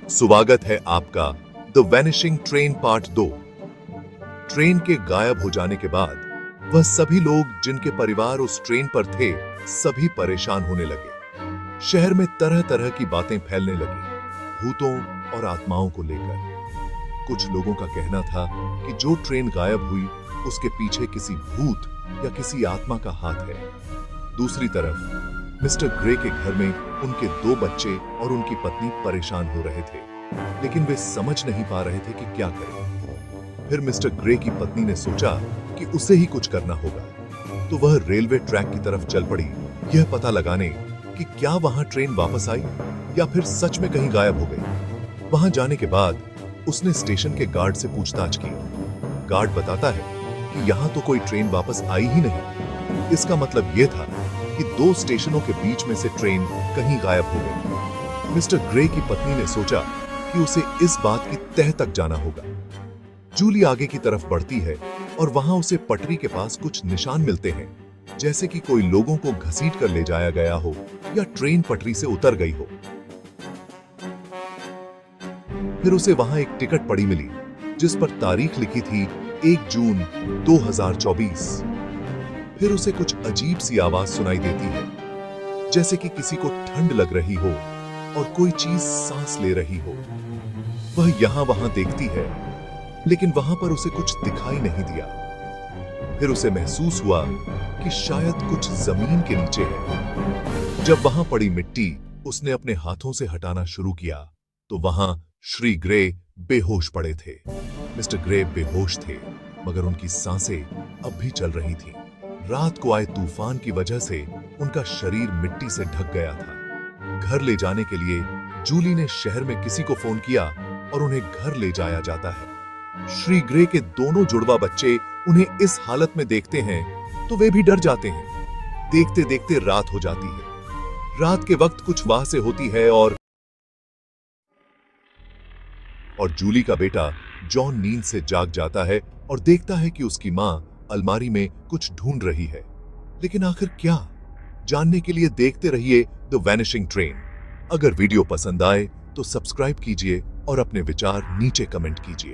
स्वागत है आपका the vanishing train part 2। Train के गायब हो जाने के बाद वह सभी लोग जिनके परिवार उस ट्रेन पर थे सभी परेशान होने लगे। शहर में तरह तरह की बातें फैलने लगी, भूतों और आत्माओं को लेकर। कुछ लोगों का कहना था कि जो ट्रेन गायब हुई उसके पीछे किसी भूत या किसी आत्मा का हाथ है। दूसरी तरफ मिस्टर ग्रे के घर में उनके 2 बच्चे और उनकी पत्नी परेशान हो रहे थे, लेकिन वे समझ नहीं पा रहे थे कि क्या करें। फिर मिस्टर ग्रे की पत्नी ने सोचा कि उसे ही कुछ करना होगा, तो वह रेलवे ट्रैक की तरफ चल पड़ी, यह पता लगाने कि क्या वहां ट्रेन वापस आई या फिर सच में कहीं गायब हो गई। वहां जाने के बाद उसने स्टेशन के गार्ड से पूछताछ की। गार्ड बताता है कि यहां तो कोई ट्रेन वापस आई ही नहीं। इसका मतलब यह था कि 2 स्टेशनों के बीच में से ट्रेन कहीं गायब हो गई। मिस्टर ग्रे की पत्नी ने सोचा कि उसे इस बात की तह तक जाना होगा। जूली आगे की तरफ बढ़ती है और वहां उसे पटरी के पास कुछ निशान मिलते हैं, जैसे कि कोई लोगों को घसीट कर ले जाया गया हो या ट्रेन पटरी से उतर गई हो। फिर उसे वहां एक टिकट पड़ी मिली जिस पर तारीख लिखी थी 1 जून 2024। फिर उसे कुछ अजीब सी आवाज सुनाई देती है, जैसे कि किसी को ठंड लग रही हो और कोई चीज सांस ले रही हो। वह यहां वहां देखती है, लेकिन वहां पर उसे कुछ दिखाई नहीं दिया। फिर उसे महसूस हुआ कि शायद कुछ जमीन के नीचे है। जब वहां पड़ी मिट्टी उसने अपने हाथों से हटाना शुरू किया, तो वहां श्री ग्रे बेहोश पड़े थे। मिस्टर ग्रे बेहोश थे, मगर उनकी सांसें अब भी चल रही थीं। रात को आए तूफान की वजह से उनका शरीर मिट्टी से ढक गया था। घर ले जाने के लिए जूली ने शहर में किसी को फोन किया और उन्हें घर ले जाया जाता है। श्री ग्रे के दोनों जुड़वा बच्चे उन्हें इस हालत में देखते हैं तो वे भी डर जाते हैं। देखते देखते रात हो जाती है। रात के वक्त कुछ वाह से होती है और जूली का बेटा जॉन नींद से जाग जाता है और देखता है कि उसकी मां अलमारी में कुछ ढूंढ रही है, लेकिन आखिर क्या? जानने के लिए देखते रहिए द वैनिशिंग ट्रेन। अगर वीडियो पसंद आए तो सब्सक्राइब कीजिए और अपने विचार नीचे कमेंट कीजिए।